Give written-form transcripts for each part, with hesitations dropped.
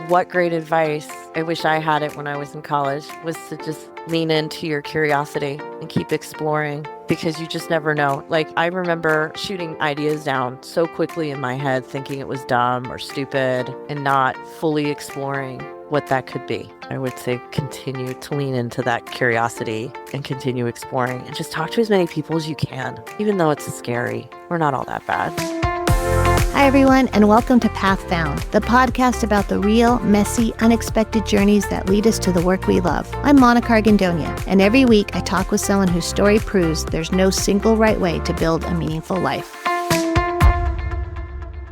what great advice. I wish I had it when I was in college, was to just lean into your curiosity and keep exploring because you just never know. Like, I remember shooting ideas down so quickly in my head, thinking it was dumb or stupid and not fully exploring what that could be. I would say continue to lean into that curiosity and continue exploring and just talk to as many people as you can, even though it's scary. We're not all that bad. Hi, everyone, and welcome to Path Found, the podcast about the real, messy, unexpected journeys that lead us to the work we love. I'm Monica Argandonia, and every week I talk with someone whose story proves there's no single right way to build a meaningful life.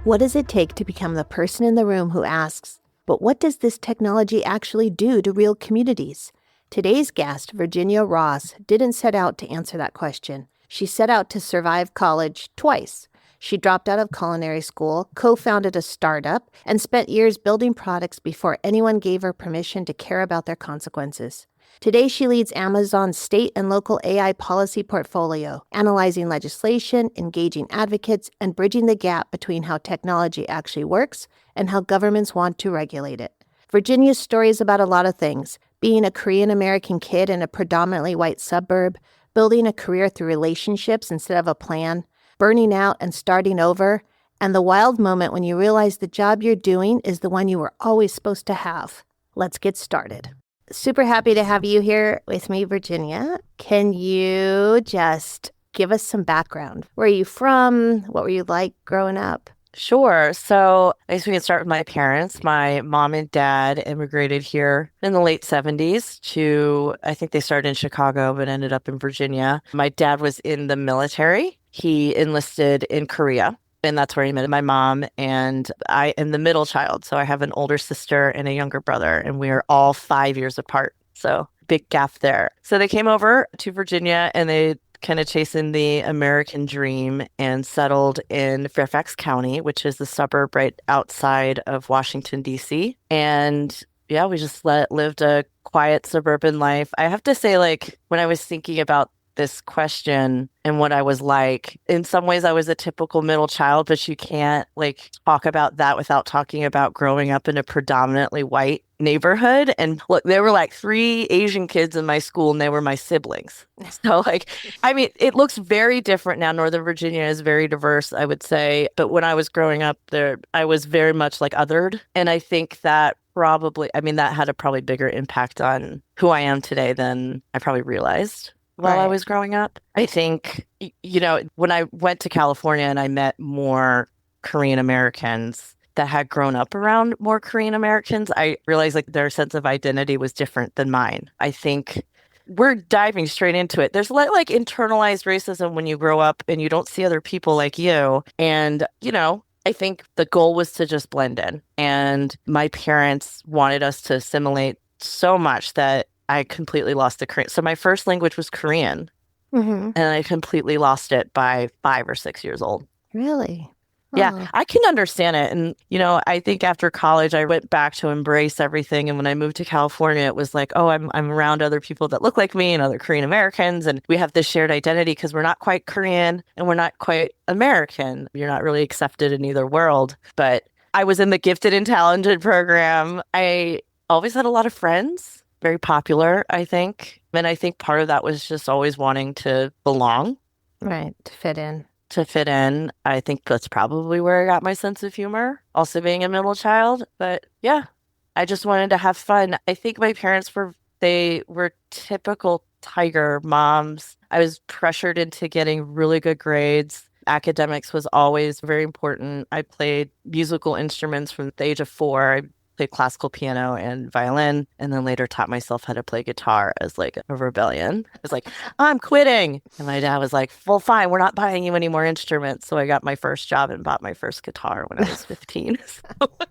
What does it take to become the person in the room who asks, but what does this technology actually do to real communities? Today's guest, Virginia Ross, didn't set out to answer that question. She set out to survive college twice. She dropped out of culinary school, co-founded a startup, and spent years building products before anyone gave her permission to care about their consequences. Today, she leads Amazon's state and local AI policy portfolio, analyzing legislation, engaging advocates, and bridging the gap between how technology actually works and how governments want to regulate it. Virginia's story is about a lot of things: being a Korean-American kid in a predominantly white suburb, building a career through relationships instead of a plan, burning out and starting over, and the wild moment when you realize the job you're doing is the one you were always supposed to have. Let's get started. Super happy to have you here with me, Virginia. Can you just give us some background? Where are you from? What were you like growing up? Sure. So I guess we can start with my parents. My mom and dad immigrated here in the late 70s to, I think they started in Chicago, but ended up in Virginia. My dad was in the military. He enlisted in Korea, and that's where he met my mom. And I am the middle child. So I have an older sister and a younger brother, and we are all 5 years apart. So big gap there. So they came over to Virginia and they kind of chasing the American dream and settled in Fairfax County, which is the suburb right outside of Washington, D.C. And yeah, we just lived a quiet suburban life. I have to say, like, when I was thinking about this question and what I was like, in some ways I was a typical middle child, but you can't like talk about that without talking about growing up in a predominantly white neighborhood. And look, there were like 3 Asian kids in my school and they were my siblings. So like, I mean, it looks very different now. Northern Virginia is very diverse, I would say. But when I was growing up there, I was very much like othered. And I think that that had a probably bigger impact on who I am today than I probably realized while I was growing up. I think, when I went to California and I met more Korean Americans that had grown up around more Korean Americans, I realized like their sense of identity was different than mine. I think we're diving straight into it. There's like internalized racism when you grow up and you don't see other people like you. And, I think the goal was to just blend in. And my parents wanted us to assimilate so much that I completely lost the Korean. So my first language was Korean, and I completely lost it by 5 or 6 years old. Really? Yeah, I can understand it. And, I think after college, I went back to embrace everything. And when I moved to California, it was like, oh, I'm around other people that look like me and other Korean Americans. And we have this shared identity because we're not quite Korean and we're not quite American. You're not really accepted in either world. But I was in the gifted and talented program. I always had a lot of friends. Very popular, I think. And I think part of that was just always wanting to belong. Right, to fit in. I think that's probably where I got my sense of humor, also being a middle child. But yeah, I just wanted to have fun. I think my parents they were typical tiger moms. I was pressured into getting really good grades. Academics was always very important. I played musical instruments from the age of 4. I played classical piano and violin, and then later taught myself how to play guitar as like a rebellion. I was like, I'm quitting. And my dad was like, well, fine, we're not buying you any more instruments. So I got my first job and bought my first guitar when I was 15.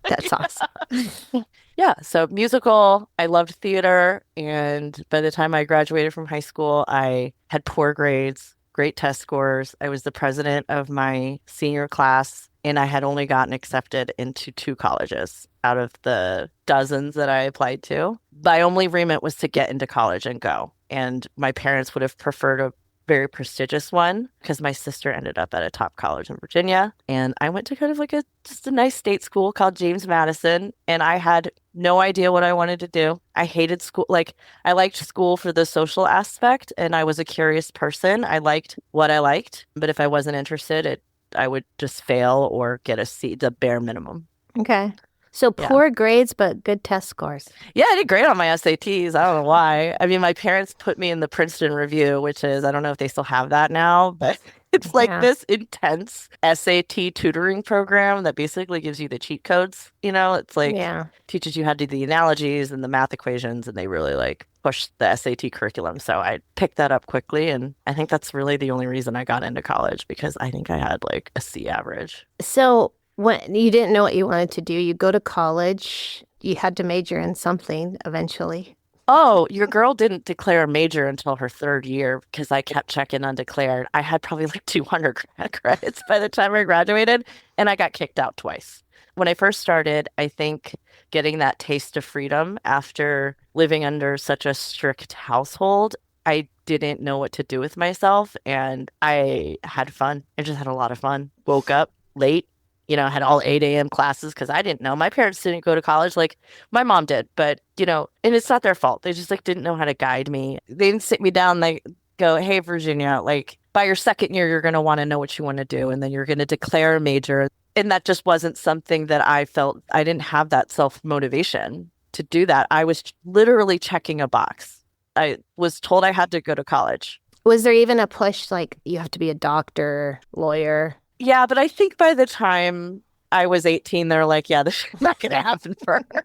That's awesome. Yeah, so musical, I loved theater. And by the time I graduated from high school, I had poor grades, great test scores. I was the president of my senior class, and I had only gotten accepted into 2 colleges out of the dozens that I applied to. My only remit was to get into college and go. And my parents would have preferred very prestigious one because my sister ended up at a top college in Virginia. And I went to kind of like a just a nice state school called James Madison. And I had no idea what I wanted to do. I hated school. Like, I liked school for the social aspect, and I was a curious person. I liked what I liked, but if I wasn't interested, I would just fail or get a C, the bare minimum. Okay. So Yeah. poor grades, but good test scores. Yeah, I did great on my SATs. I don't know why. I mean, my parents put me in the Princeton Review, which is, I don't know if they still have that now, but it's like Yeah. this intense SAT tutoring program that basically gives you the cheat codes. It's like Yeah. teaches you how to do the analogies and the math equations, and they really like push the SAT curriculum. So I picked that up quickly, and I think that's really the only reason I got into college because I think I had like a C average. So when you didn't know what you wanted to do, you go to college, you had to major in something eventually. Oh, your girl didn't declare a major until her third year because I kept checking undeclared. I had probably like 200 credits by the time I graduated, and I got kicked out twice. When I first started, I think getting that taste of freedom after living under such a strict household, I didn't know what to do with myself, and I had fun. I just had a lot of fun. Woke up late, had all 8 a.m. classes because I didn't know. My parents didn't go to college. Like my mom did, but and it's not their fault. They just like didn't know how to guide me. They didn't sit me down. They go, "Hey, Virginia, like by your second year, you're going to want to know what you want to do, and then you're going to declare a major." And that just wasn't something that I felt. I didn't have that self motivation to do that. I was literally checking a box. I was told I had to go to college. Was there even a push like you have to be a doctor, lawyer? Yeah, but I think by the time I was 18, they're like, yeah, this is not going to happen for her.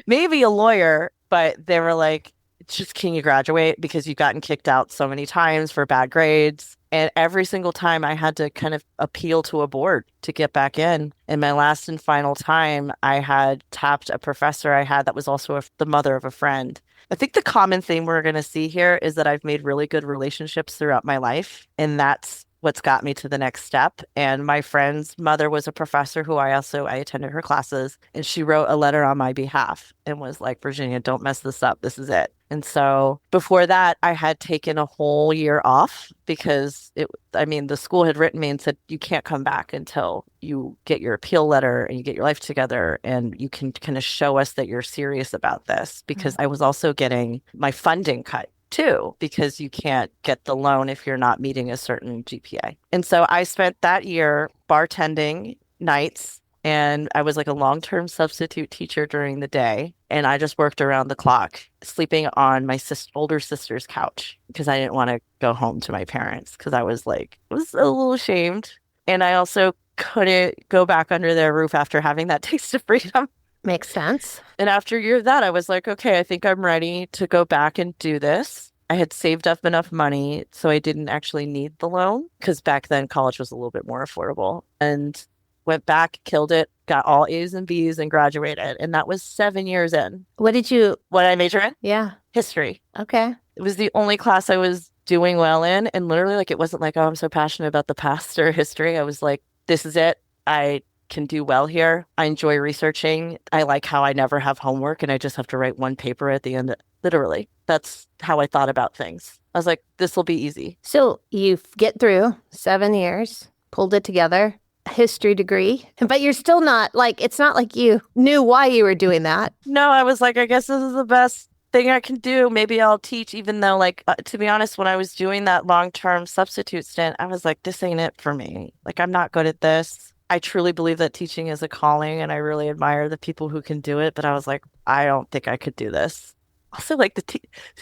Maybe a lawyer, but they were like, it's just can you graduate because you've gotten kicked out so many times for bad grades. And every single time I had to kind of appeal to a board to get back in. And my last and final time, I had tapped a professor I had that was also the mother of a friend. I think the common thing we're going to see here is that I've made really good relationships throughout my life. And that's what's got me to the next step. And my friend's mother was a professor who I attended her classes, and she wrote a letter on my behalf and was like, Virginia, don't mess this up. This is it. And so before that, I had taken a whole year off because the school had written me and said, you can't come back until you get your appeal letter and you get your life together and you can kind of show us that you're serious about this. Because I was also getting my funding cut too, because you can't get the loan if you're not meeting a certain GPA. And so I spent that year bartending nights, and I was like a long-term substitute teacher during the day. And I just worked around the clock, sleeping on my older sister's couch because I didn't want to go home to my parents because I was a little ashamed. And I also couldn't go back under their roof after having that taste of freedom. Makes sense. And after a year of that, I was like, okay, I think I'm ready to go back and do this. I had saved up enough money, so I didn't actually need the loan because back then college was a little bit more affordable. And went back, killed it, got all A's and B's and graduated. And that was 7 years in. What did you? What did I major in? Yeah. History. Okay. It was the only class I was doing well in. And literally, like, it wasn't like, oh, I'm so passionate about the past or history. I was like, this is it. I can do well here. I enjoy researching. I like how I never have homework and I just have to write one paper at the end. Literally, that's how I thought about things. I was like, this will be easy. So you get through 7 years, pulled it together, a history degree, but you're still not like, it's not like you knew why you were doing that. No, I was like, I guess this is the best thing I can do. Maybe I'll teach, even though, like, to be honest, when I was doing that long-term substitute stint, I was like, this ain't it for me. Like, I'm not good at this. I truly believe that teaching is a calling, and I really admire the people who can do it. But I was like, I don't think I could do this. Also, like, the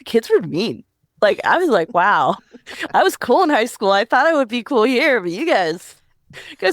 kids were mean. Like, I was like, wow, I was cool in high school. I thought I would be cool here, but you guys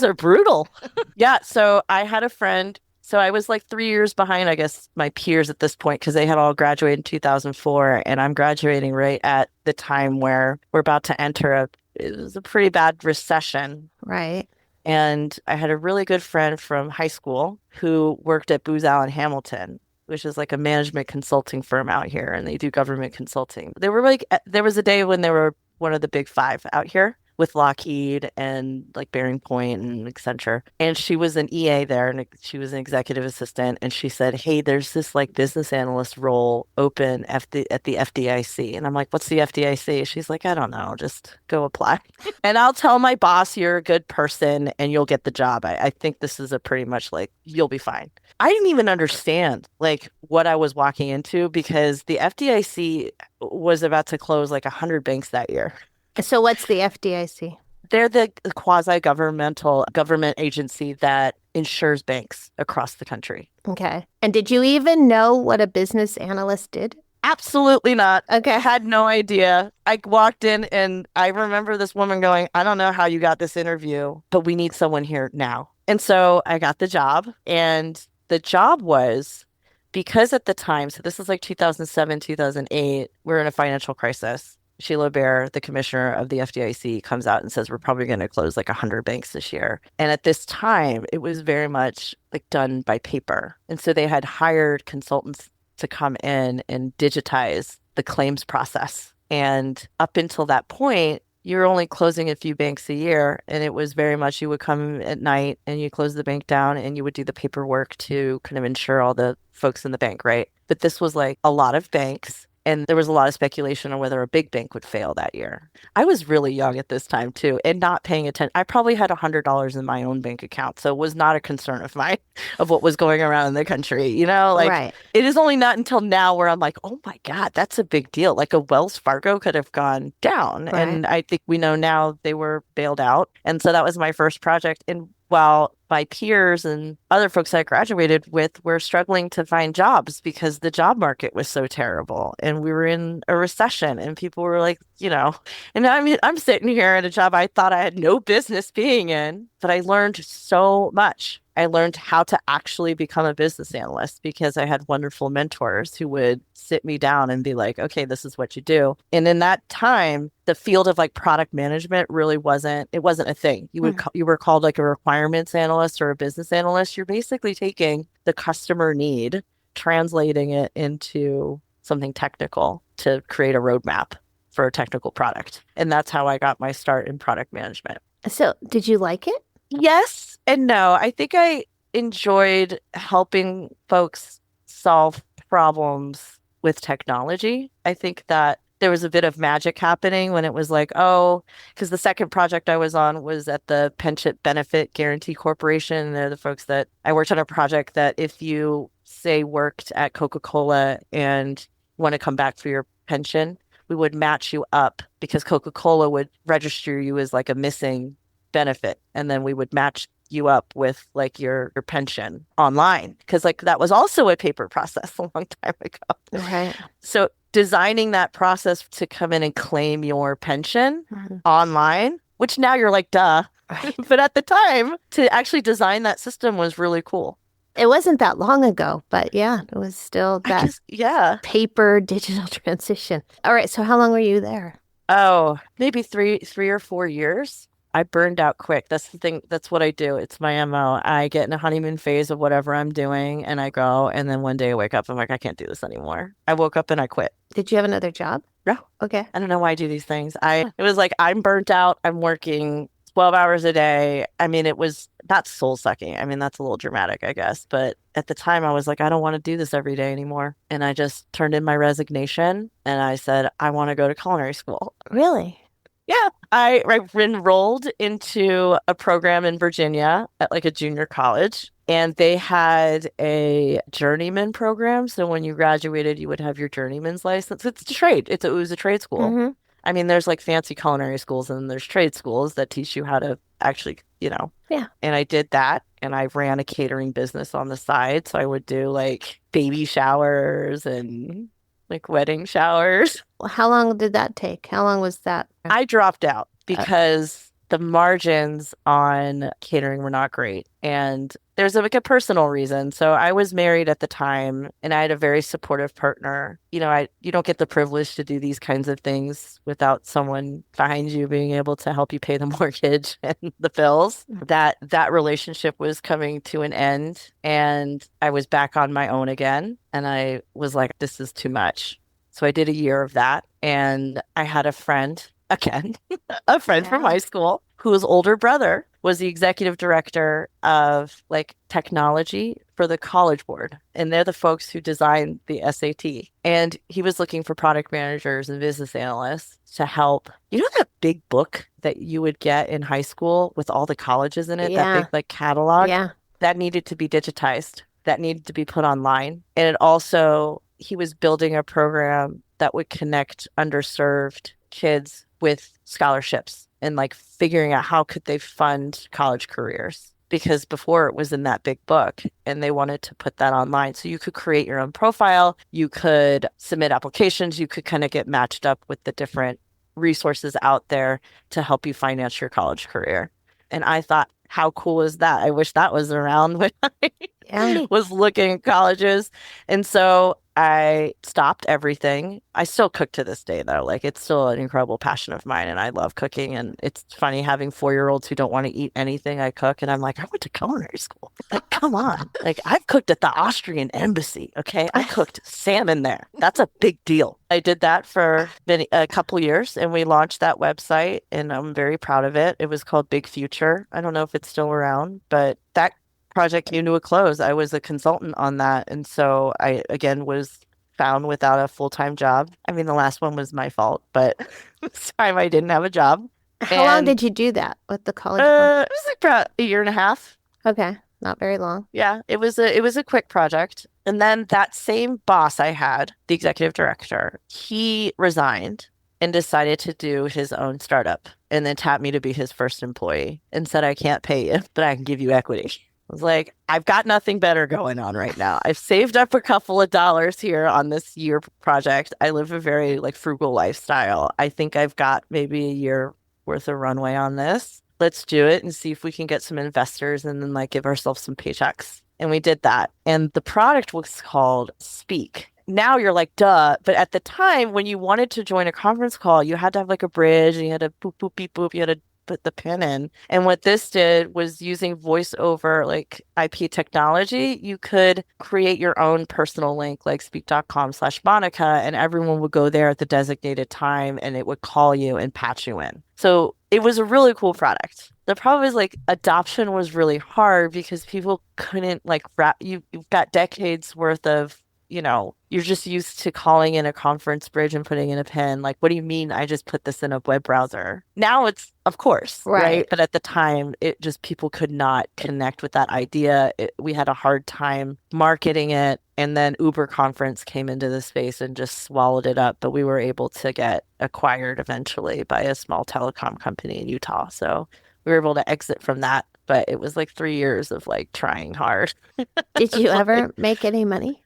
are brutal. Yeah. So I had a friend. So I was like 3 years behind, I guess, my peers at this point, because they had all graduated in 2004, and I'm graduating right at the time where we're about to enter it was a pretty bad recession. Right. And I had a really good friend from high school who worked at Booz Allen Hamilton, which is like a management consulting firm out here, and they do government consulting. They were like, there was a day when they were one of the big five out here, with Lockheed and like Bearing Point and Accenture. And she was an EA there and she was an executive assistant. And she said, hey, there's this like business analyst role open at the FDIC. And I'm like, what's the FDIC? She's like, I don't know, just go apply. And I'll tell my boss you're a good person and you'll get the job. I think this is a pretty much like, you'll be fine. I didn't even understand like what I was walking into because the FDIC was about to close like 100 banks that year. So what's the FDIC? They're the quasi-governmental government agency that insures banks across the country. Okay. And did you even know what a business analyst did? Absolutely not. Okay. I had no idea. I walked in and I remember this woman going, I don't know how you got this interview, but we need someone here now. And so I got the job. And the job was because at the time, so this is like 2007, 2008, we're in a financial crisis. Sheila Bair, the commissioner of the FDIC, comes out and says, we're probably going to close like 100 banks this year. And at this time, it was very much like done by paper. And so they had hired consultants to come in and digitize the claims process. And up until that point, you're only closing a few banks a year. And it was very much you would come at night and you close the bank down and you would do the paperwork to kind of insure all the folks in the bank, right? But this was like a lot of banks. And there was a lot of speculation on whether a big bank would fail that year. I was really young at this time too, and not paying attention. I probably had $100 in my own bank account, so it was not a concern of mine of what was going around in the country. You know, like Right. it is only not until now where I'm like, oh my God, that's a big deal. Like a Wells Fargo could have gone down, Right. and I think we know now they were bailed out. And so that was my first project. And while my peers and other folks I graduated with were struggling to find jobs because the job market was so terrible and we were in a recession and people were like, you know, and I mean, I'm sitting here at a job I thought I had no business being in, but I learned so much. I learned how to actually become a business analyst because I had wonderful mentors who would sit me down and be like, okay, this is what you do. And in that time, the field of like product management really wasn't a thing. You were called like a requirements analyst or a business analyst. You're basically taking the customer need, translating it into something technical to create a roadmap for a technical product. And that's how I got my start in product management. So did you like it? Yes and no. I think I enjoyed helping folks solve problems with technology. I think that there was a bit of magic happening when it was like, oh, because the second project I was on was at the Pension Benefit Guaranty Corporation. They're the folks that I worked on a project that if you say worked at Coca-Cola and want to come back for your pension, we would match you up because Coca-Cola would register you as like a missing benefit. And then we would match you up with like your pension online because like that was also a paper process a long time ago. Right. So designing that process to come in and claim your pension online, which now you're like, duh. Right. But at the time, to actually design that system was really cool. It wasn't that long ago, but yeah, it was still that yeah. paper digital transition. All right. So how long were you there? Oh, maybe three or 4 years. I burned out quick. That's the thing. That's what I do. It's my MO. I get in a honeymoon phase of whatever I'm doing and I go. And then one day I wake up, I'm like, I can't do this anymore. I woke up and I quit. Did you have another job? No. Okay. I don't know why I do these things. It was like, I'm burnt out. I'm working 12 hours a day. I mean, it was not soul sucking. I mean, that's a little dramatic, I guess. But at the time I was like, I don't want to do this every day anymore. And I just turned in my resignation and I said, I want to go to culinary school. Really? Yeah, I enrolled into a program in Virginia at like a junior college, and they had a journeyman program. So when you graduated, you would have your journeyman's license. It's a trade. It was a trade school. Mm-hmm. I mean, there's like fancy culinary schools and there's trade schools that teach you how to actually, you know. Yeah. And I did that, and I ran a catering business on the side. So I would do like baby showers and like wedding showers. How long did that take? How long was that? I dropped out because the margins on catering were not great. And there's like a personal reason. So I was married at the time and I had a very supportive partner. You know, you don't get the privilege to do these kinds of things without someone behind you being able to help you pay the mortgage and the bills. That relationship was coming to an end and I was back on my own again. And I was like, this is too much. So I did a year of that. And I had a friend again, a friend from Yeah. high school whose older brother was the executive director of like technology for the College Board. And they're the folks who designed the SAT. And he was looking for product managers and business analysts to help. You know that big book that you would get in high school with all the colleges in it, that big Yeah. like catalog Yeah. that needed to be digitized, that needed to be put online. And it also, he was building a program that would connect underserved kids with scholarships and like figuring out how could they fund college careers because before it was in that big book and they wanted to put that online so you could create your own profile, you could submit applications, you could kind of get matched up with the different resources out there to help you finance your college career. And I thought, how cool is that? I wish that was around when I Yeah. was looking at colleges. And so I stopped everything. I still cook to this day, though. Like, it's still an incredible passion of mine, and I love cooking. And it's funny having 4-year-olds who don't want to eat anything I cook. And I'm like, I went to culinary school. Like, come on. Like, I've cooked at the Austrian embassy. Okay. I cooked salmon there. That's a big deal. I did that for a couple years, and we launched that website, and I'm very proud of it. It was called Big Future. I don't know if it's still around, but that project came to a close. I was a consultant on that. And so I, again, was found without a full-time job. I mean, the last one was my fault, but this time I didn't have a job. How long And did you do that with the College Board? it was like about a year and a half. Okay. Not very long. Yeah, it was a quick project. And then that same boss I had, the executive director, he resigned and decided to do his own startup and then tapped me to be his first employee and said, I can't pay you, but I can give you equity. I was like, I've got nothing better going on right now. I've saved up a couple of dollars here on this year project. I live a very like frugal lifestyle. I think I've got maybe a year worth of runway on this. Let's do it and see if we can get some investors and then like give ourselves some paychecks. And we did that. And the product was called Speak. Now you're like, duh. But at the time when you wanted to join a conference call, you had to have like a bridge and you had to boop, boop, beep, boop. You had to put the pin in. And what this did was using voice over like IP technology, you could create your own personal link like speak.com/Monica, and everyone would go there at the designated time and it would call you and patch you in. So it was a really cool product. The problem is like adoption was really hard because people couldn't like wrap you've got decades worth of you're just used to calling in a conference bridge and putting in a pin. Like, what do you mean I just put this in a web browser? Now it's, of course, right? Right. But at the time, it just people could not connect with that idea. We had a hard time marketing it. And then Uber Conference came into the space and just swallowed it up. But we were able to get acquired eventually by a small telecom company in Utah. So we were able to exit from that. But it was like 3 years of like trying hard. Did you ever make any money?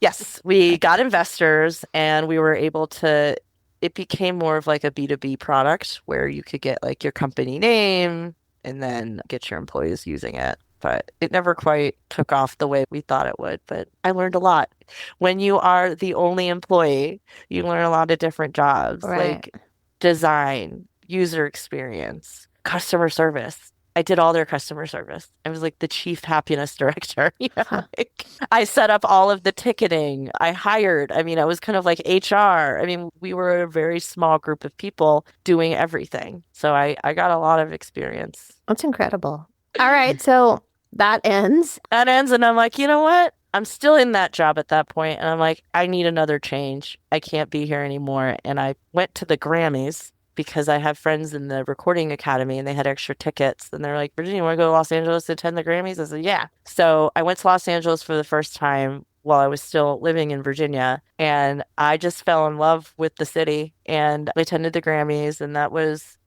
Yes, we got investors and we were able to, it became more of like a B2B product where you could get like your company name and then get your employees using it. But it never quite took off the way we thought it would. But I learned a lot. When you are the only employee, you learn a lot of different jobs Right. like design, user experience, customer service. I did all their customer service. I was like the chief happiness director. Huh. Like I set up all of the ticketing. I hired. I mean, I was kind of like HR. I mean, we were a very small group of people doing everything. So I got a lot of experience. That's incredible. All right. So that ends. That ends, and I'm like, you know what? I'm still in that job at that point, and I'm like, I need another change. I can't be here anymore. And I went to the Grammys because I have friends in the recording academy and they had extra tickets. And they're like, Virginia, you want to go to Los Angeles to attend the Grammys? I said, yeah. So I went to Los Angeles for the first time while I was still living in Virginia. And I just fell in love with the city and I attended the Grammys. And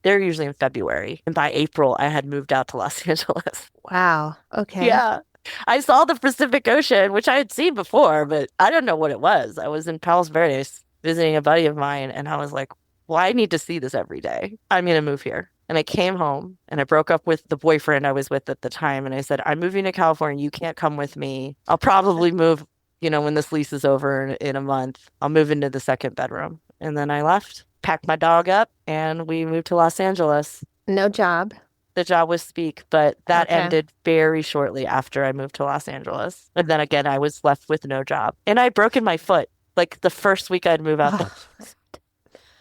they're usually in February. And by April, I had moved out to Los Angeles. Wow. Okay. Yeah. I saw the Pacific Ocean, which I had seen before, but I don't know what it was. I was in Palos Verdes visiting a buddy of mine and I was like, well, I need to see this every day. I'm going to move here. And I came home and I broke up with the boyfriend I was with at the time. And I said, I'm moving to California. You can't come with me. I'll probably move, when this lease is over in a month. I'll move into the second bedroom. And then I left, packed my dog up, and we moved to Los Angeles. No job. The job was Speak, but that Okay. ended very shortly after I moved to Los Angeles. And then again, I was left with no job. And I'd broken my foot like the first week I'd move out there.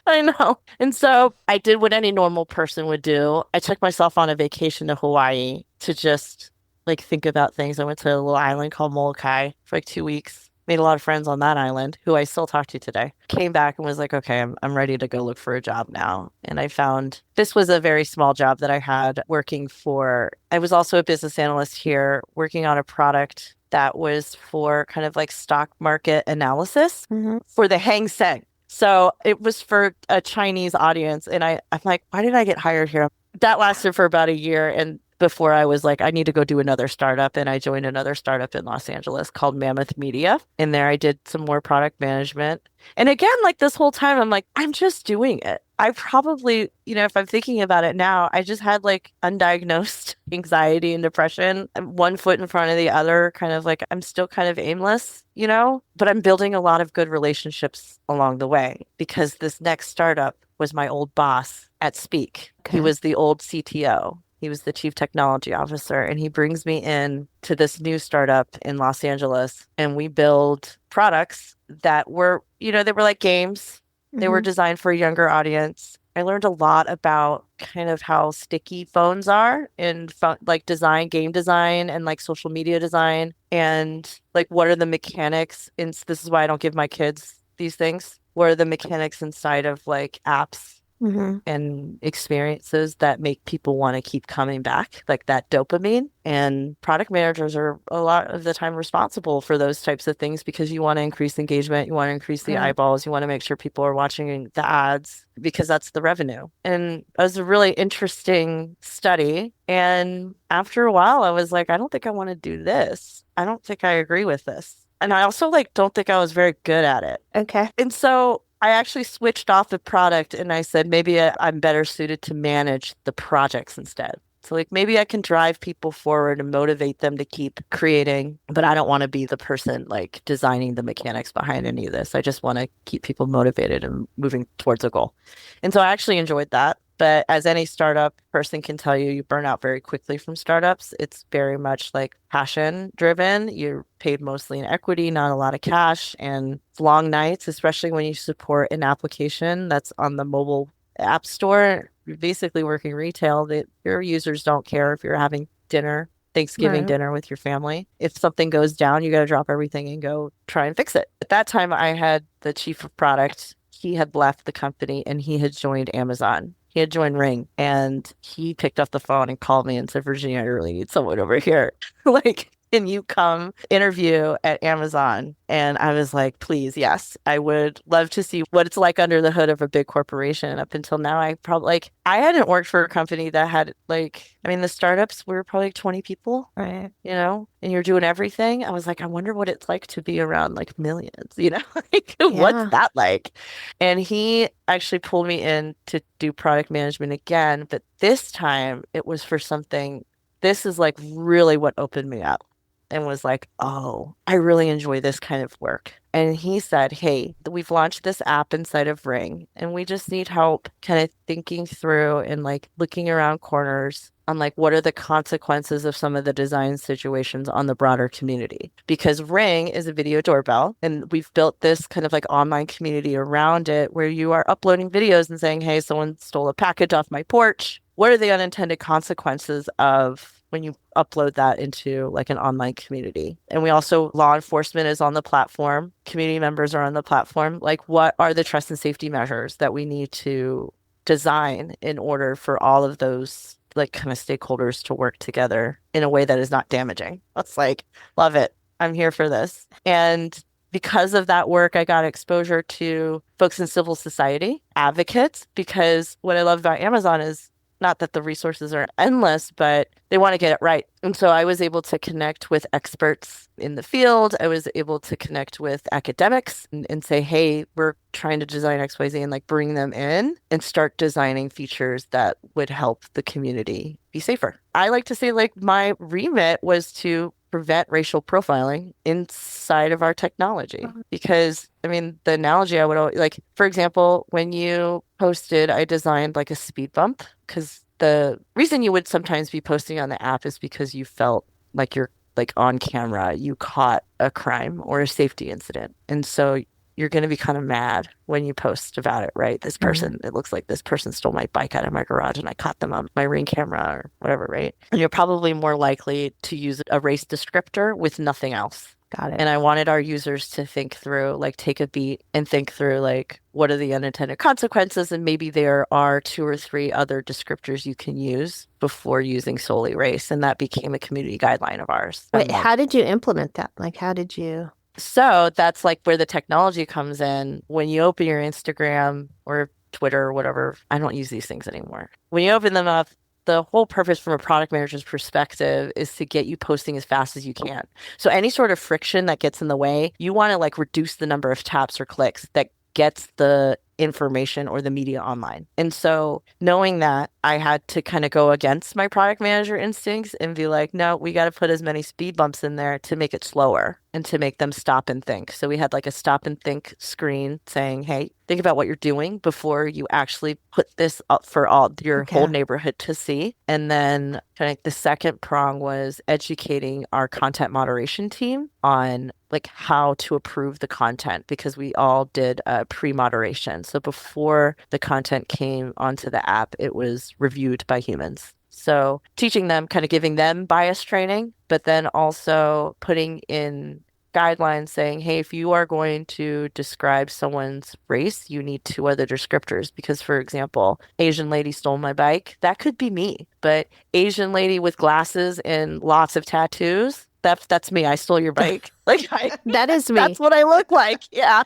I know. And so I did what any normal person would do. I took myself on a vacation to Hawaii to just like think about things. I went to a little island called Molokai for like 2 weeks. Made a lot of friends on that island who I still talk to today. Came back and was like, okay, I'm ready to go look for a job now. And I found this was a very small job that I had working for, I was also a business analyst here working on a product that was for kind of like stock market analysis Hmm. for the Hang Seng. So it was for a Chinese audience. And I'm like, why did I get hired here? That lasted for about a year. And before I was like, I need to go do another startup. And I joined another startup in Los Angeles called Mammoth Media. And there I did some more product management. And again, like this whole time, I'm like, I'm just doing it. I probably, if I'm thinking about it now, I just had like undiagnosed anxiety and depression, one foot in front of the other, kind of like I'm still kind of aimless, but I'm building a lot of good relationships along the way because this next startup was my old boss at Speak. He Okay. was the old CTO. He was the chief technology officer, and he brings me in to this new startup in Los Angeles, and we build products that were, they were like games. They were Hmm. designed for a younger audience. I learned a lot about kind of how sticky phones are in like design, game design, and like social media design, and like what are the mechanics. And this is why I don't give my kids these things. What are the mechanics inside of like apps Hmm. and experiences that make people want to keep coming back, like that dopamine. And product managers are a lot of the time responsible for those types of things because you want to increase engagement, you want to increase the Right. eyeballs, you want to make sure people are watching the ads because that's the revenue. And it was a really interesting study. And after a while, I was like, I don't think I want to do this. I don't think I agree with this. And I also like don't think I was very good at it. Okay. And so I actually switched off the product and I said, maybe I'm better suited to manage the projects instead. So, like, maybe I can drive people forward and motivate them to keep creating, but I don't want to be the person like designing the mechanics behind any of this. I just want to keep people motivated and moving towards a goal. And so I actually enjoyed that. But as any startup person can tell you, you burn out very quickly from startups. It's very much like passion driven. You're paid mostly in equity, not a lot of cash, and long nights, especially when you support an application that's on the mobile app store. You're basically working retail that your users don't care if you're having dinner, Thanksgiving Right. dinner with your family. If something goes down, you got to drop everything and go try and fix it. At that time, I had the chief of product. He had left the company and he had joined Amazon. He had joined Ring and he picked up the phone and called me and said, Virginia, I really need someone over here. Like, can you come interview at Amazon? And I was like, please, yes, I would love to see what it's like under the hood of a big corporation. Up until now, I probably like, I hadn't worked for a company that had like, I mean, the startups were probably like 20 people, Right. and you're doing everything. I was like, I wonder what it's like to be around like millions, like what's Yeah. that like? And he actually pulled me in to do product management again, but this time it was for something. This is like really what opened me up and was like, oh, I really enjoy this kind of work. And he said, hey, we've launched this app inside of Ring, and we just need help kind of thinking through and like looking around corners on like what are the consequences of some of the design situations on the broader community. Because Ring is a video doorbell, and we've built this kind of like online community around it where you are uploading videos and saying, hey, someone stole a package off my porch. What are the unintended consequences of when you upload that into like an online community? And we also, law enforcement is on the platform, community members are on the platform. Like, what are the trust and safety measures that we need to design in order for all of those like kind of stakeholders to work together in a way that is not damaging? That's like, love it. I'm here for this. And because of that work, I got exposure to folks in civil society, advocates, because what I love about Amazon is not that the resources are endless, but they want to get it right. And so I was able to connect with experts in the field. I was able to connect with academics and say, hey, we're trying to design XYZ and like bring them in and start designing features that would help the community be safer. I like to say like my remit was to prevent racial profiling inside of our technology. Because, I mean, the analogy I would always, like, for example, when you posted, I designed like a speed bump because the reason you would sometimes be posting on the app is because you felt like you're like on camera, you caught a crime or a safety incident. And so you're going to be kind of mad when you post about it, right? This Mhm. person, it looks like this person stole my bike out of my garage and I caught them on my Ring camera or whatever, right? And you're probably more likely to use a race descriptor with nothing else. Got it. And I wanted our users to think through, like, take a beat and think through, like, what are the unintended consequences? And maybe there are two or three other descriptors you can use before using solely race. And that became a community guideline of ours. Wait, I'm like, how did you implement that? Like, how did you? so that's like where the technology comes in. When you open your Instagram or Twitter or whatever, I don't use these things anymore. When you open them up, the whole purpose from a product manager's perspective is to get you posting as fast as you can. So any sort of friction that gets in the way, you want to like reduce the number of taps or clicks that gets the information or the media online. And so knowing that, I had to kind of go against my product manager instincts and be like, no, we got to put as many speed bumps in there to make it slower and to make them stop and think. So we had like a stop and think screen saying, hey, think about what you're doing before you actually put this up for all your whole Okay. neighborhood to see. And then kind of the second prong was educating our content moderation team on like how to approve the content because we all did pre-moderation. So before the content came onto the app, it was reviewed by humans. So teaching them, kind of giving them bias training, but then also putting in guidelines saying, hey, if you are going to describe someone's race, you need two other descriptors. Because, for example, Asian lady stole my bike, that could be me. But Asian lady with glasses and lots of tattoos, that's me. I stole your bike. Like That is that's me. what I look like. Yeah.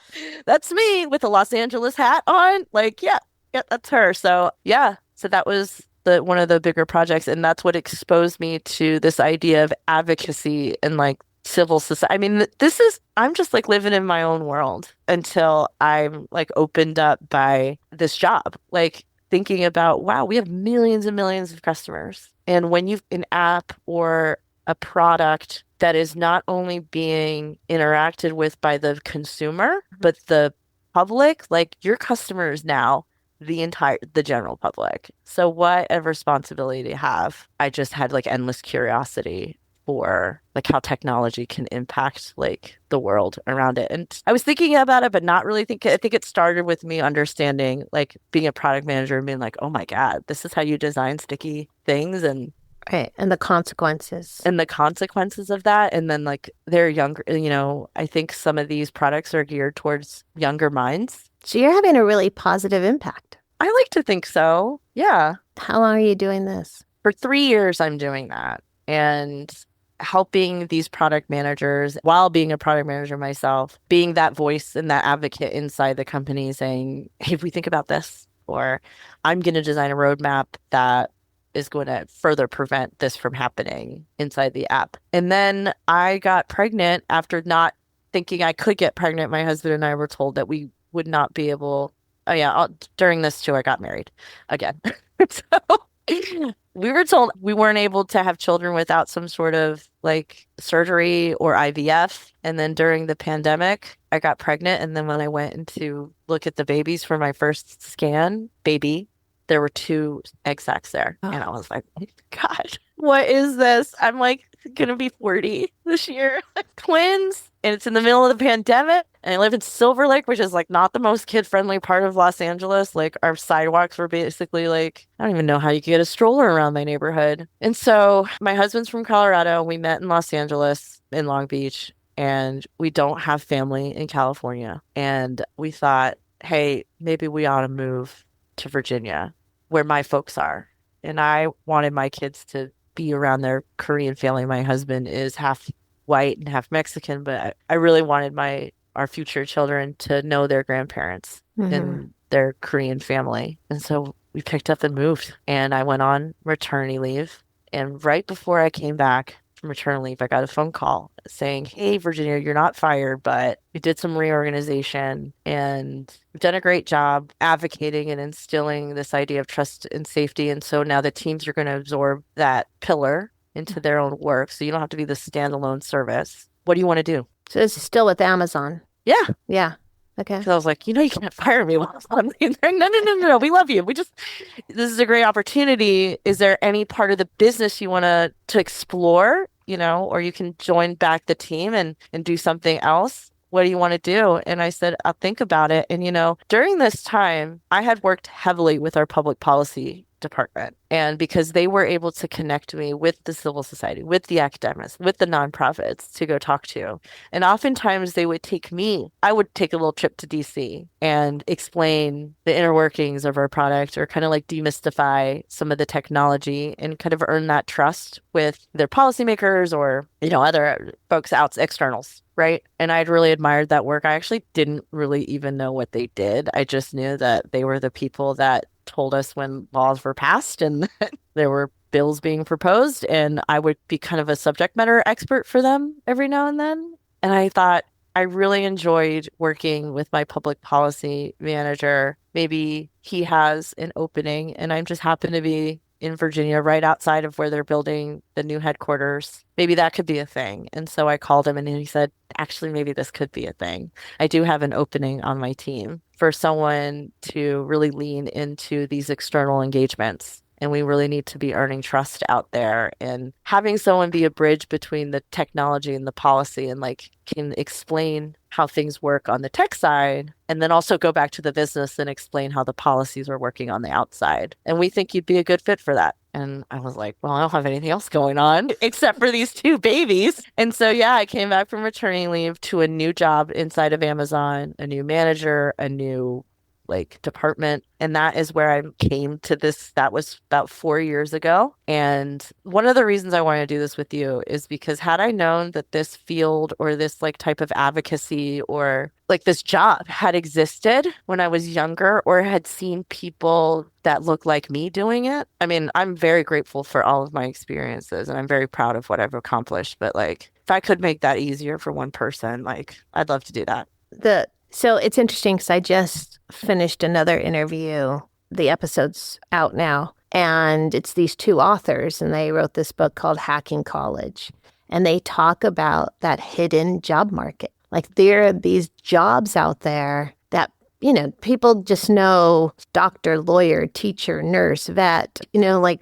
That's me with a Los Angeles hat on. Like, yeah, yeah, that's her. So yeah. So that was the one of the bigger projects. And that's what exposed me to this idea of advocacy and like civil society. I mean, this is, I'm just like living in my own world until I'm like opened up by this job. Like thinking about, wow, we have millions and millions of customers. And when you've an app or a product that is not only being interacted with by the consumer, but the public, like your customers now, the general public. So what a responsibility to have. I just had like endless curiosity for like how technology can impact like the world around it. And I was thinking about it, but not really thinking. I think it started with me understanding like being a product manager and being like, oh my God, this is how you design sticky things Right. And the consequences. and the consequences of that. And then like they're younger, I think some of these products are geared towards younger minds. So you're having a really positive impact. I like to think so. Yeah. How long are you doing this? For 3 years, I'm doing that and helping these product managers while being a product manager myself, being that voice and that advocate inside the company saying, hey, if we think about this, or I'm going to design a roadmap that is going to further prevent this from happening inside the app. And then I got pregnant after not thinking I could get pregnant. My husband and I were told that we would not be able. Oh yeah, during this too, I got married again. So we were told we weren't able to have children without some sort of like surgery or IVF. And then during the pandemic, I got pregnant. And then when I went in to look at the babies for my first scan, baby, there were two egg sacs there. And I was like, oh, God, what is this? I'm like gonna be 40 this year. Twins. And it's in the middle of the pandemic. And I live in Silver Lake, which is like not the most kid-friendly part of Los Angeles. Like our sidewalks were basically like, I don't even know how you could get a stroller around my neighborhood. And so my husband's from Colorado. We met in Los Angeles in Long Beach, and we don't have family in California. And we thought, hey, maybe we ought to move to Virginia, where my folks are. And I wanted my kids to be around their Korean family. My husband is half white and half Mexican, but I really wanted our future children to know their grandparents Mm-hmm. and their Korean family. And so we picked up and moved. And I went on maternity leave. And right before I came back from maternity leave, I got a phone call saying, hey, Virginia, you're not fired, but we did some reorganization and we've done a great job advocating and instilling this idea of trust and safety. And so now the teams are going to absorb that pillar into their own work. So you don't have to be the standalone service. What do you want to do? So this is still with Amazon. Yeah. Yeah. Okay. So I was like, you can't fire me while I'm in there. No, no, no, no, no. We love you. This is a great opportunity. Is there any part of the business you want to explore, or you can join back the team and do something else? what do you want to do? And I said, I'll think about it. And, during this time, I had worked heavily with our public policy department. And because they were able to connect me with the civil society, with the academics, with the nonprofits to go talk to. And oftentimes they would take me, I would take a little trip to DC and explain the inner workings of our product or kind of like demystify some of the technology and kind of earn that trust with their policymakers or, other folks out, externals. Right. And I'd really admired that work. I actually didn't really even know what they did. I just knew that they were the people that told us when laws were passed and there were bills being proposed, and I would be kind of a subject matter expert for them every now and then. And I thought I really enjoyed working with my public policy manager. Maybe he has an opening, and I just happen to be in Virginia, right outside of where they're building the new headquarters. Maybe that could be a thing. And so I called him and he said, actually, maybe this could be a thing. I do have an opening on my team for someone to really lean into these external engagements. And we really need to be earning trust out there and having someone be a bridge between the technology and the policy and like can explain how things work on the tech side and then also go back to the business and explain how the policies are working on the outside. And we think you'd be a good fit for that. And I was like, well, I don't have anything else going on except for these two babies. And so, yeah, I came back from maternity leave to a new job inside of Amazon, a new manager, a new department. And that is where I came to this. That was about 4 years ago. And one of the reasons I wanted to do this with you is because had I known that this field or this type of advocacy or this job had existed when I was younger or had seen people that look like me doing it. I mean, I'm very grateful for all of my experiences and I'm very proud of what I've accomplished. But if I could make that easier for one person, I'd love to do that. So it's interesting because I just finished another interview. The episode's out now. And it's these two authors, and they wrote this book called Hacking College. And they talk about that hidden job market. There are these jobs out there that, people just know doctor, lawyer, teacher, nurse, vet, kind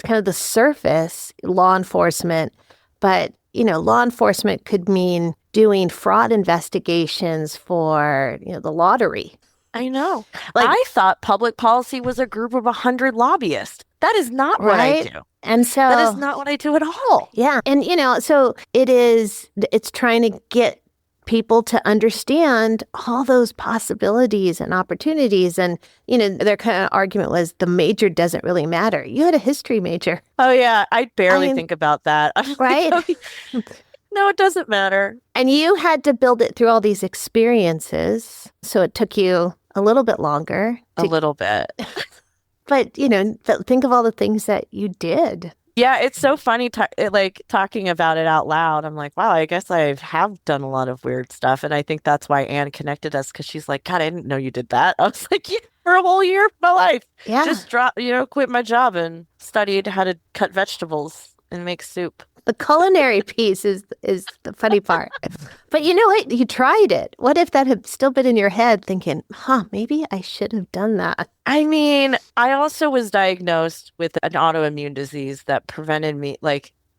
of the surface law enforcement. But, law enforcement could mean doing fraud investigations for, the lottery. I know. I thought public policy was a group of 100 lobbyists. That is not what I do. And so that is not what I do at all. Yeah. And, so it's trying to get people to understand all those possibilities and opportunities. And, their kind of argument was the major doesn't really matter. You had a history major. Oh, yeah. I barely think about that. Right? No, it doesn't matter. And you had to build it through all these experiences. So it took you a little bit longer. A little bit. But, think of all the things that you did. Yeah, it's so funny talking about it out loud. I'm like, wow, I guess I have done a lot of weird stuff. And I think that's why Anne connected us because she's like, God, I didn't know you did that. I was like, yeah, for a whole year of my life. Yeah. Just quit my job and studied how to cut vegetables and make soup. The culinary piece is the funny part. But you know what? You tried it. What if that had still been in your head thinking, maybe I should have done that? I mean, I also was diagnosed with an autoimmune disease that prevented me,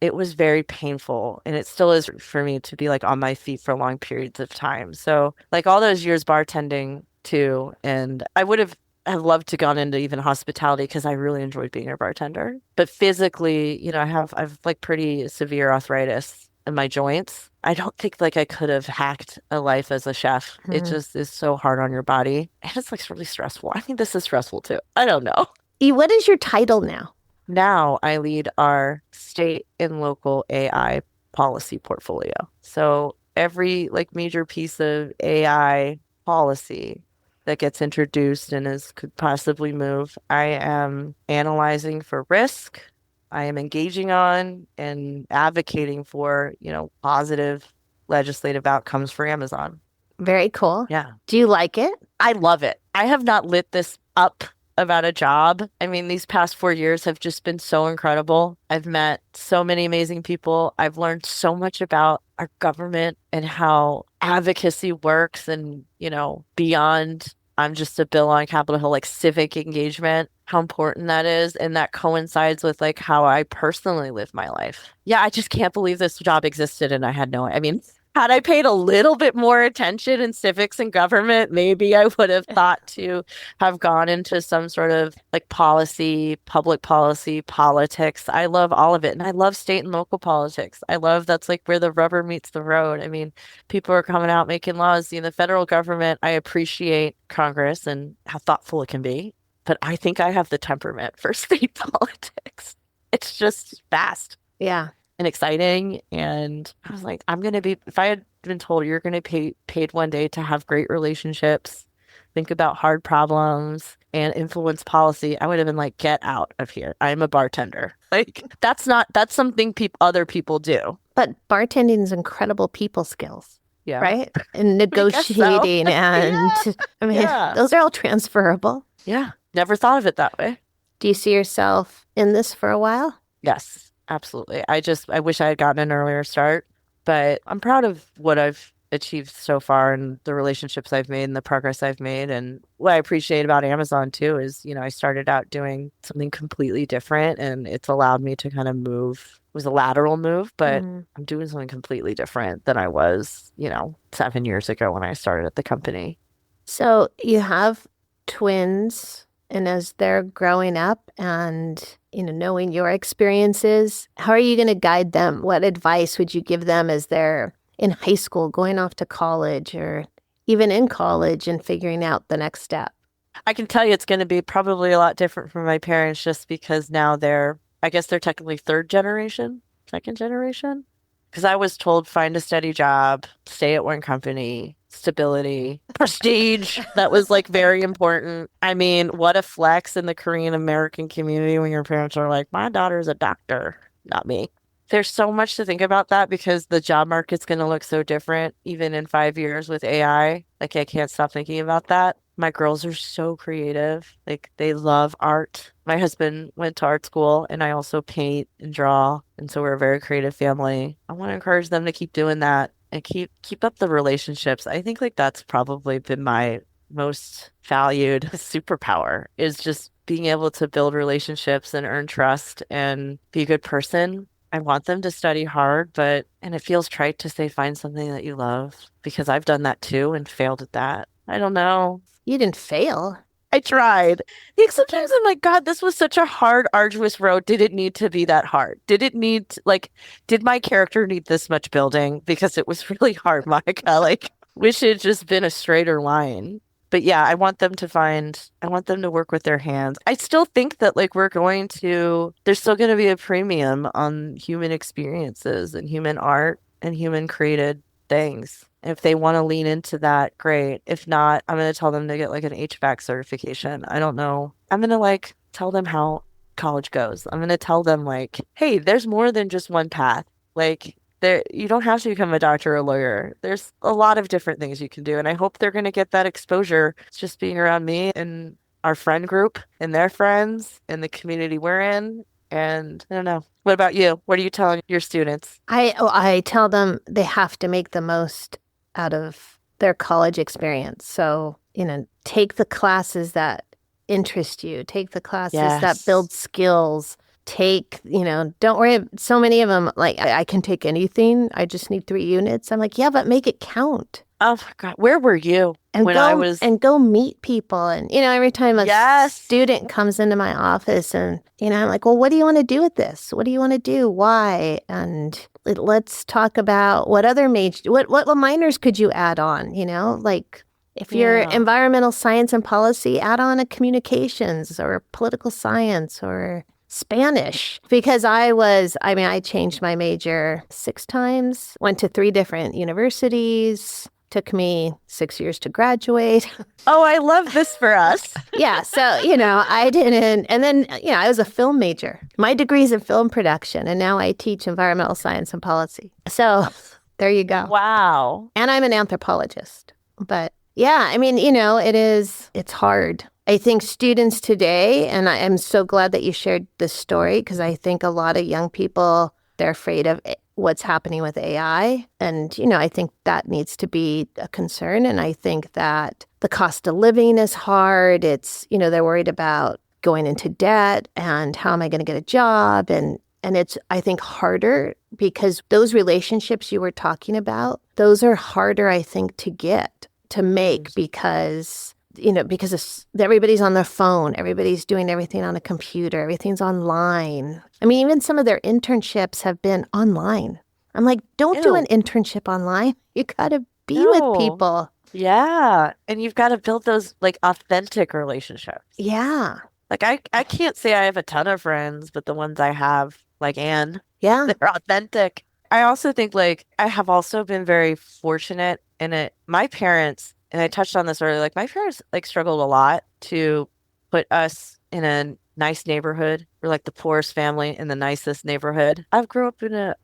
it was very painful. And it still is for me to be on my feet for long periods of time. So all those years bartending too. And I would have loved to gone into even hospitality because I really enjoyed being a bartender. But physically, I've pretty severe arthritis in my joints. I don't think I could have hacked a life as a chef. Mm-hmm. It just is so hard on your body. And it's really stressful. I think this is stressful too. I don't know. What is your title now? Now I lead our state and local AI policy portfolio. So every major piece of AI policy that gets introduced and could possibly move, I am analyzing for risk. I am engaging on and advocating for, positive legislative outcomes for Amazon. Very cool. Yeah. Do you like it? I love it. I have not lit this up about a job. I mean, these past 4 years have just been so incredible. I've met so many amazing people. I've learned so much about our government and how advocacy works and, beyond I'm just a bill on Capitol Hill, civic engagement, how important that is. And that coincides with how I personally live my life. Yeah, I just can't believe this job existed and I had no, Had I paid a little bit more attention in civics and government, maybe I would have thought to have gone into some sort of like policy, public policy, politics. I love all of it. And I love state and local politics. I love that's like where the rubber meets the road. I mean, people are coming out making laws. The federal government, I appreciate Congress and how thoughtful it can be, but I think I have the temperament for state politics. It's just fast Yeah. and exciting. And I was like, I'm going to be, if I had been told you're going to be paid one day to have great relationships, think about hard problems and influence policy, I would have been like, get out of here. I'm a bartender. Like, that's something other people do. But bartending is incredible people skills, Yeah. right? And I guess so. negotiating and Yeah. I mean, Yeah. those are all transferable. Yeah. Never thought of it that way. Do you see yourself in this for a while? Yes, absolutely. I wish I had gotten an earlier start, but I'm proud of what I've achieved so far and the relationships I've made and the progress I've made. And what I appreciate about Amazon too is, I started out doing something completely different and it's allowed me to kind of move. It was a lateral move, but I'm doing something completely different than I was, 7 years ago when I started at the company. So you have twins, and as they're growing up and, knowing your experiences, how are you going to guide them? What advice would you give them as they're in high school, going off to college, or even in college and figuring out the next step? I can tell you it's going to be probably a lot different from my parents just because now I guess they're technically third generation, second generation. Because I was told find a steady job, stay at one company, stability, prestige. That was like very important. I mean, what a flex in the Korean American community when your parents are like, my daughter's a doctor, not me. There's so much to think about that because the job market's going to look so different even in 5 years with AI. Like, I can't stop thinking about that. My girls are so creative. Like, they love art. My husband went to art school and I also paint and draw. And so we're a very creative family. I want to encourage them to keep doing that and keep up the relationships. I think like that's probably been my most valued superpower is just being able to build relationships and earn trust and be a good person. I want them to study hard, and it feels trite to say find something that you love because I've done that too and failed at that. I don't know. You didn't fail. I tried. Like sometimes I'm like, God, this was such a hard, arduous road. Did it need to be that hard? Did my character need this much building? Because it was really hard, Monica. Like, wish it had just been a straighter line. But yeah, I want them to work with their hands. I still think that like there's still going to be a premium on human experiences and human art and human created things. If they want to lean into that, great. If not, I'm going to tell them to get like an HVAC certification. I don't know. I'm going to like tell them how college goes. I'm going to tell them like, hey, there's more than just one path. Like you don't have to become a doctor or a lawyer. There's a lot of different things you can do. And I hope they're going to get that exposure. It's just being around me and our friend group and their friends and the community we're in. And I don't know. What about you? What are you telling your students? I tell them they have to make the most out of their college experience. So, take the classes that interest you, take the classes that build skills, don't worry. So many of them, like, I can take anything. I just need 3 units. I'm like, yeah, but make it count. Oh my God, where were you and go meet people? And, every time a student comes into my office and, I'm like, well, what do you want to do with this? What do you want to do? Why? And let's talk about what other what minors could you add on, like if you're environmental science and policy, add on a communications or political science or Spanish, because I changed my major 6 times, went to 3 different universities. Took me 6 years to graduate. Oh, I love this for us. Yeah. So, I didn't. And then, I was a film major. My degree's in film production. And now I teach environmental science and policy. So there you go. Wow. And I'm an anthropologist. But yeah, it's hard. I think students today, and I am so glad that you shared this story because I think a lot of young people, they're afraid of what's happening with AI. And, I think that needs to be a concern. And I think that the cost of living is hard. It's, they're worried about going into debt and how am I going to get a job? And And it's, I think, harder because those relationships you were talking about, those are harder, I think, to get, to make because, everybody's on their phone. Everybody's doing everything on a computer. Everything's online. I mean, even some of their internships have been online. I'm like, don't do an internship online. You got to be with people. Yeah. And you've got to build those like authentic relationships. Yeah. Like I can't say I have a ton of friends, but the ones I have, like Anne, Yeah. they're authentic. I also think like I have also been very fortunate in it. My parents, and I touched on this earlier, like my parents like struggled a lot to put us in a nice neighborhood. We're like the poorest family in the nicest neighborhood. I grew up in a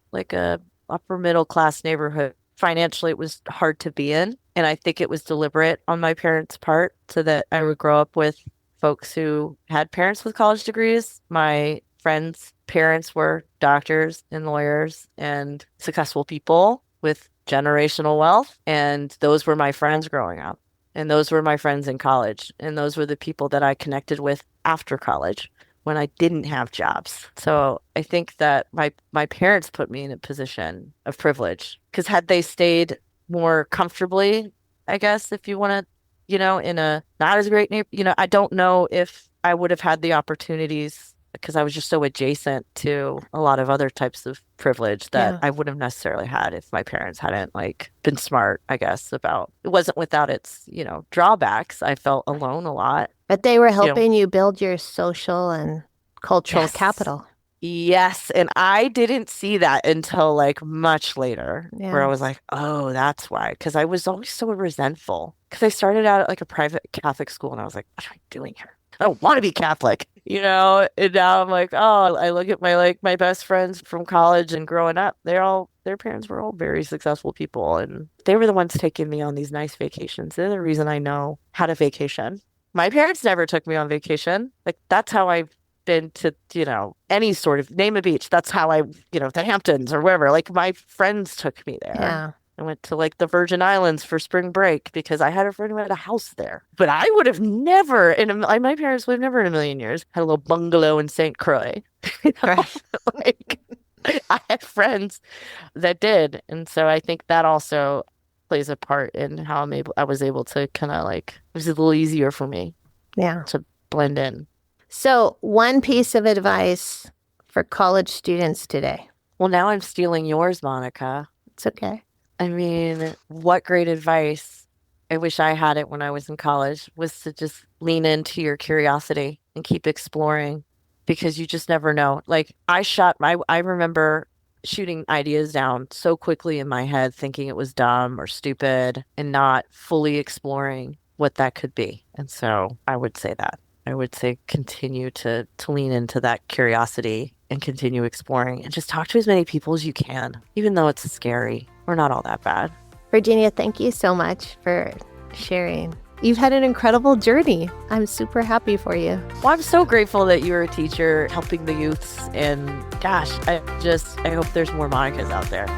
upper middle class neighborhood. Financially, it was hard to be in. And I think it was deliberate on my parents' part so that I would grow up with folks who had parents with college degrees. My friends' parents were doctors and lawyers and successful people with generational wealth. And those were my friends growing up. And those were my friends in college. And those were the people that I connected with after college when I didn't have jobs. So I think that my parents put me in a position of privilege because had they stayed more comfortably, I guess, if you want to, in a not as great neighborhood, I don't know if I would have had the opportunities because I was just so adjacent to a lot of other types of privilege that I wouldn't have necessarily had if my parents hadn't like been smart, I guess, about it wasn't without its, drawbacks. I felt alone a lot. But they were helping you build your social and cultural capital. Yes. And I didn't see that until like much later, where I was like, oh, that's why. Because I was always so resentful. Because I started out at like a private Catholic school and I was like, what am I doing here? I don't want to be Catholic, And now I'm like, oh, I look at my best friends from college and growing up, their parents were all very successful people. And they were the ones taking me on these nice vacations. They're the reason I know how to vacation. My parents never took me on vacation. Like that's how I've been to, any sort of name a beach. That's how the Hamptons or wherever. Like my friends took me there. Yeah. I went to like the Virgin Islands for spring break because I had a friend who had a house there. But I would have never, my parents would have never in a million years had a little bungalow in St. Croix. Right. Like I had friends that did. And so I think that also plays a part in how I was able to kind of like, it was a little easier for me to blend in. So one piece of advice for college students today. Well, now I'm stealing yours, Monica. It's okay. I mean, what great advice. I wish I had it when I was in college was to just lean into your curiosity and keep exploring because you just never know. Like I remember shooting ideas down so quickly in my head, thinking it was dumb or stupid and not fully exploring what that could be. And so I would say that. I would say continue to lean into that curiosity and continue exploring and just talk to as many people as you can, even though it's scary. We're not all that bad. Virginia, thank you so much for sharing. You've had an incredible journey. I'm super happy for you. Well, I'm so grateful that you're a teacher helping the youths. And gosh, I hope there's more Monicas out there.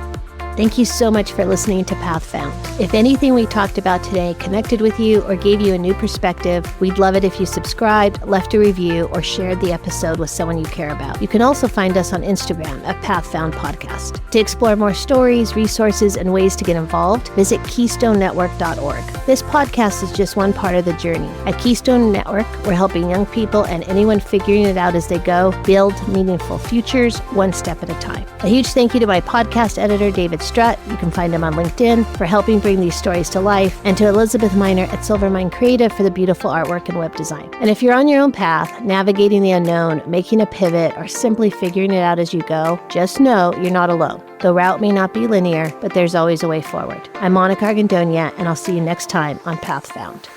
Thank you so much for listening to Path Found. If anything we talked about today connected with you or gave you a new perspective, we'd love it if you subscribed, left a review, or shared the episode with someone you care about. You can also find us on Instagram at Path Found Podcast. To explore more stories, resources, and ways to get involved, visit KeystoneNetwork.org. This podcast is just one part of the journey. At Keystone Network, we're helping young people and anyone figuring it out as they go build meaningful futures one step at a time. A huge thank you to my podcast editor, David Strutt. You can find him on LinkedIn for helping bring these stories to life, and to Elizabeth Miner at Silvermine Creative for the beautiful artwork and web design. And if you're on your own path, navigating the unknown, making a pivot, or simply figuring it out as you go, just know you're not alone. The route may not be linear, but there's always a way forward. I'm Monica Argandonia, and I'll see you next time on Path Found.